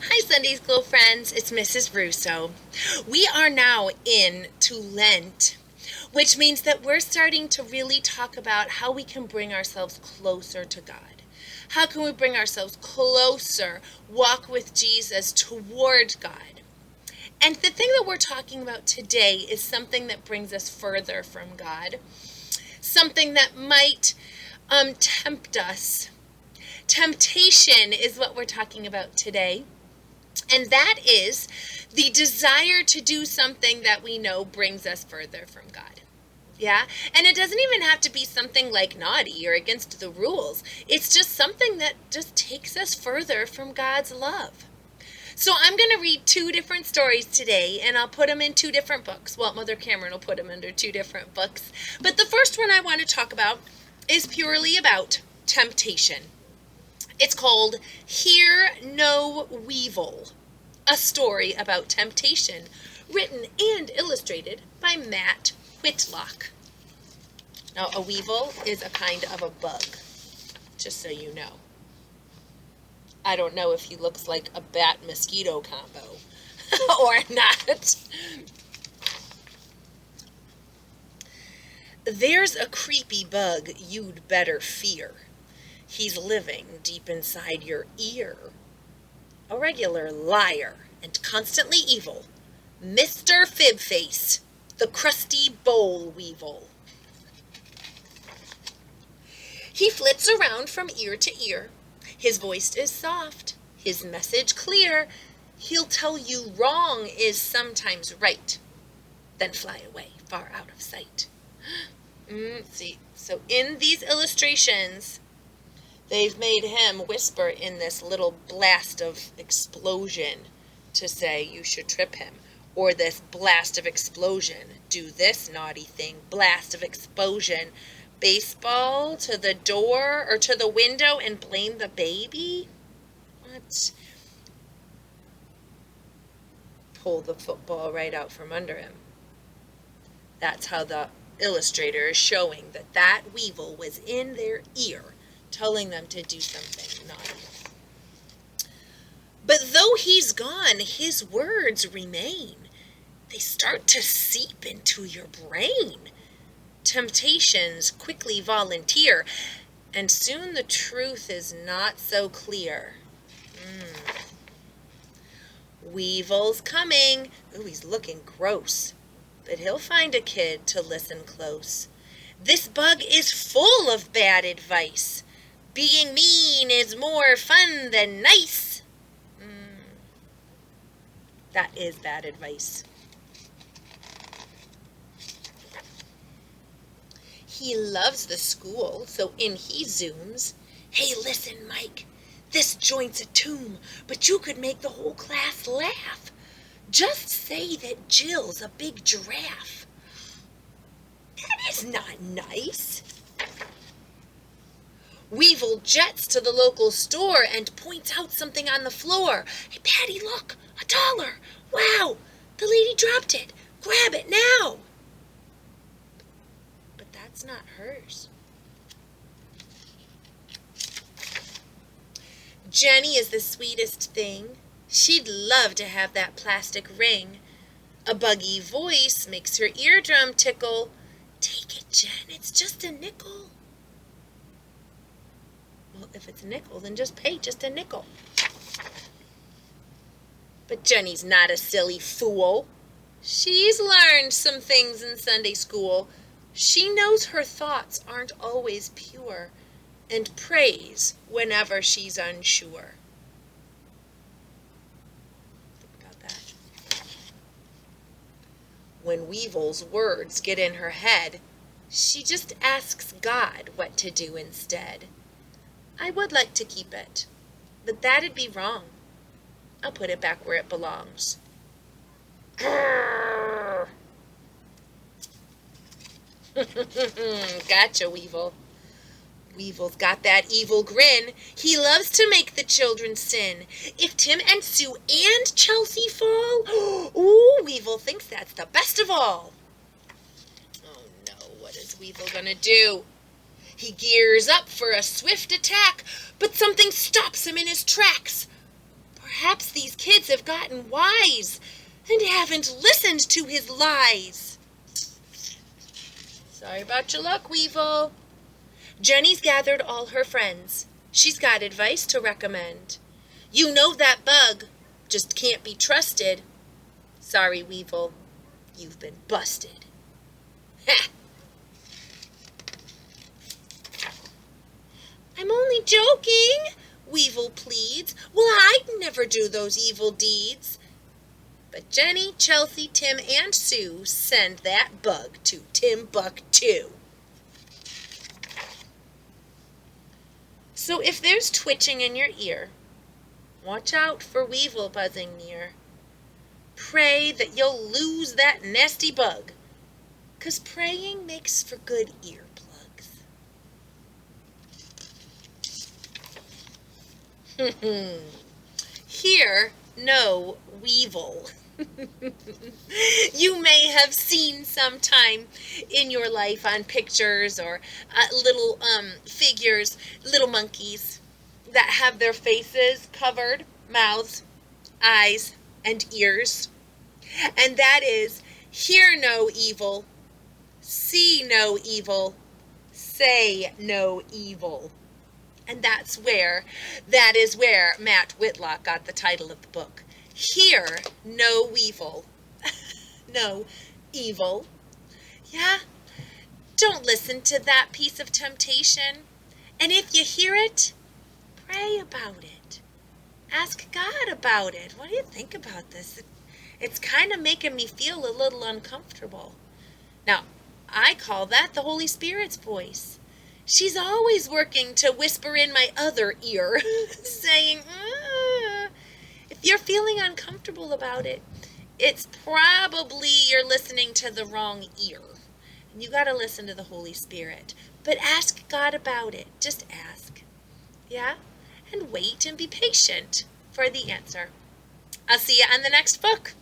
Hi, Sunday School friends. It's Mrs. Russo. We are now into Lent, which means that we're starting to really talk about how we can bring ourselves closer to God. How can we bring ourselves closer, walk with Jesus toward God? And the thing that we're talking about today is something that brings us further from God, something that might tempt us. Temptation is what we're talking about today. And that is the desire to do something that we know brings us further from God. Yeah? And it doesn't even have to be something like naughty or against the rules. It's just something that just takes us further from God's love. So I'm going to read two different stories today, and I'll put them in two different books. Well, Mother Cameron will put them under two different books. But the first one I want to talk about is purely about temptation. It's called Hear No Weevil, a story about temptation, written and illustrated by Matt Whitlock. Now, a weevil is a kind of a bug, just so you know. I don't know if he looks like a bat-mosquito combo or not. There's a creepy bug you'd better fear. He's living deep inside your ear. A regular liar and constantly evil, Mr. Fibface, the crusty boll weevil. He flits around from ear to ear. His voice is soft, his message clear. He'll tell you wrong is sometimes right, then fly away far out of sight. See, so in these illustrations, they've made him whisper in this little blast of explosion to say you should trip him. Or this blast of explosion, do this naughty thing, blast of explosion. Baseball to the door or to the window and blame the baby? What? Pull the football right out from under him. That's how the illustrator is showing that that weevil was in their ear, telling them to do something naughty. But though he's gone, his words remain. They start to seep into your brain. Temptations quickly volunteer, and soon the truth is not so clear. Weevil's coming. Ooh, he's looking gross. But he'll find a kid to listen close. This bug is full of bad advice. Being mean is more fun than nice. That is bad advice. He loves the school, so in he zooms. Hey, listen, Mike, this joint's a tomb, but you could make the whole class laugh. Just say that Jill's a big giraffe. That is not nice. Weevil jets to the local store and points out something on the floor. Hey, Patty, look, $1. Wow, the lady dropped it. Grab it now. But that's not hers. Jenny is the sweetest thing. She'd love to have that plastic ring. A buggy voice makes her eardrum tickle. Take it, Jen, it's just a nickel. Well, if it's a nickel, then just pay just a nickel. But Jenny's not a silly fool. She's learned some things in Sunday school. She knows her thoughts aren't always pure and prays whenever she's unsure. Think about that. When Weevil's words get in her head, she just asks God what to do instead. I would like to keep it, but that'd be wrong. I'll put it back where it belongs. Gotcha, Weevil. Weevil's got that evil grin. He loves to make the children sin. If Tim and Sue and Chelsea fall, ooh, Weevil thinks that's the best of all. Oh no, what is Weevil gonna do? He gears up for a swift attack, but something stops him in his tracks. Perhaps these kids have gotten wise and haven't listened to his lies. Sorry about your luck, Weevil. Jenny's gathered all her friends. She's got advice to recommend. You know that bug just can't be trusted. Sorry, Weevil, you've been busted. Ha! I'm only joking, Weevil pleads. Well, I'd never do those evil deeds. But Jenny, Chelsea, Tim, and Sue send that bug to Timbuktu. So if there's twitching in your ear, watch out for Weevil buzzing near. Pray that you'll lose that nasty bug, 'cause praying makes for good earplugs. Hear no Weevil. You may have seen sometime in your life on pictures or little figures, little monkeys that have their faces covered, mouths, eyes, and ears. And that is, hear no evil, see no evil, say no evil. And that is where Matt Whitlock got the title of the book. Hear no Weevil. No evil. Yeah? Don't listen to that piece of temptation. And if you hear it, pray about it. Ask God about it. What do you think about this? It's kind of making me feel a little uncomfortable. Now, I call that the Holy Spirit's voice. She's always working to whisper in my other ear, saying, if you're feeling uncomfortable about it, it's probably you're listening to the wrong ear. And you got to listen to the Holy Spirit. But ask God about it. Just ask. Yeah? And wait and be patient for the answer. I'll see you on the next book.